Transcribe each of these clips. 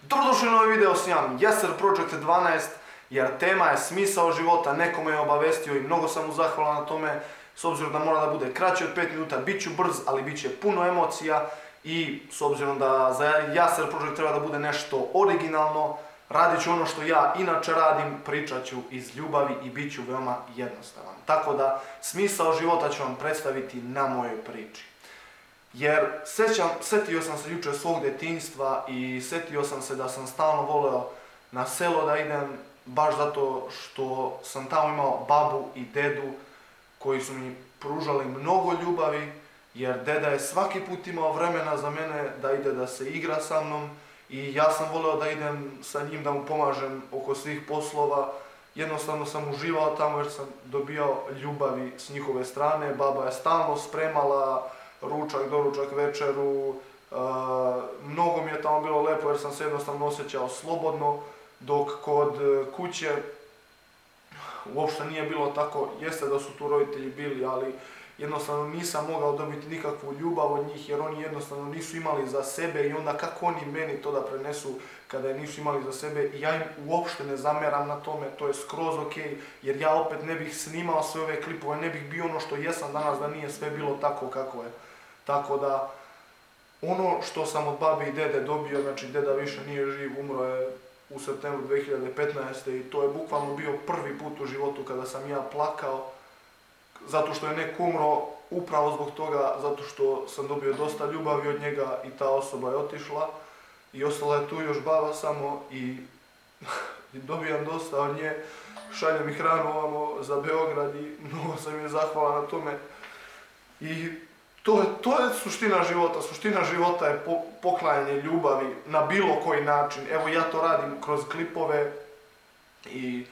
Dobrodošli u novi video s njom Yaser Project 12, jer tema je smisao života, neko me je obavestio i mnogo sam mu zahvalan na tome, s obzirom da mora da bude kraći od 5 minuta, bit ću brz, ali bit će puno emocija i s obzirom da za Yaser Project treba da bude nešto originalno, radit ću ono što ja inače radim, pričat ću iz ljubavi i bit ću veoma jednostavan. Tako da smisao života ću vam predstaviti na mojoj priči. Jer setio sam se jučer svog detinjstva i setio sam se da sam stalno voleo na selo da idem, baš zato što sam tamo imao babu i dedu koji su mi pružali mnogo ljubavi, jer deda je svaki put imao vremena za mene da ide da se igra sa mnom i ja sam voleo da idem sa njim da mu pomažem oko svih poslova. Jednostavno sam uživao tamo jer sam dobijao ljubavi s njihove strane. Baba je stalno spremala ručak, doručak, večeru, mnogo mi je tamo bilo lepo jer sam se jednostavno osjećao slobodno, dok kod kuće uopšte nije bilo tako. Jeste da su tu roditelji bili, ali jednostavno nisam mogao dobiti nikakvu ljubav od njih jer oni jednostavno nisu imali za sebe i onda kako oni meni to da prenesu kada je nisu imali za sebe. I ja im uopšte ne zameram na tome, to je skroz ok, jer ja opet ne bih snimao sve ove klipove, ne bih bio ono što jesam danas da nije sve bilo tako kako je. Tako da, ono što sam od babi i dede dobio, znači deda više nije živ, umro je u septembru 2015. i to je bukvalno bio prvi put u životu kada sam ja plakao, zato što je neko umro upravo zbog toga, zato što sam dobio dosta ljubavi od njega i ta osoba je otišla i ostala je tu još baba samo i dobijam dosta od nje, šaljem mi hranu ovamo za Beograd i mnogo sam je zahvalan na tome. I to je suština života. Suština života je poklanjanje ljubavi na bilo koji način. Evo ja to radim kroz klipove i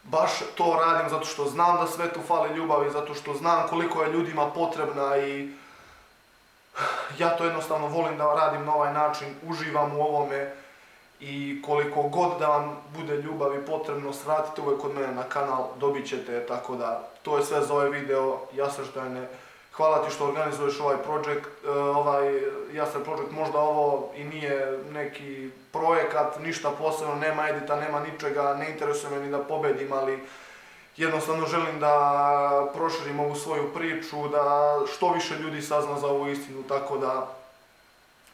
baš to radim zato što znam da svetu fali ljubavi, zato što znam koliko je ljudima potrebna i ja to jednostavno volim da radim na ovaj način, uživam u ovome i koliko god da vam bude ljubavi potrebno, svratite uvijek kod mene na kanal, dobit ćete, tako da to je sve za ovaj video. Yaser, hvala ti što organizuješ ovaj projekt, Yaser Project, možda ovo i nije neki projekat, ništa posebno, nema edita, nema ničega, ne interesuje me ni da pobedim, ali jednostavno želim da proširim ovu svoju priču, da što više ljudi sazna za ovu istinu, tako da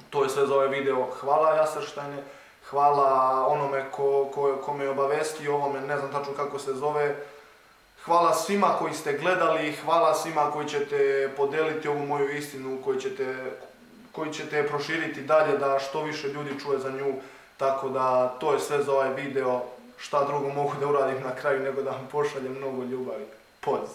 to je sve za ovaj video. Hvala Yaser, hvala onome ko me obavesti o ovome, ne znam tačno kako se zove. Hvala svima koji ste gledali, hvala svima koji ćete podeliti ovu moju istinu, koji ćete proširiti dalje da što više ljudi čuje za nju. Tako da to je sve za ovaj video, šta drugo mogu da uradim na kraju nego da vam pošaljem mnogo ljubavi. Poz!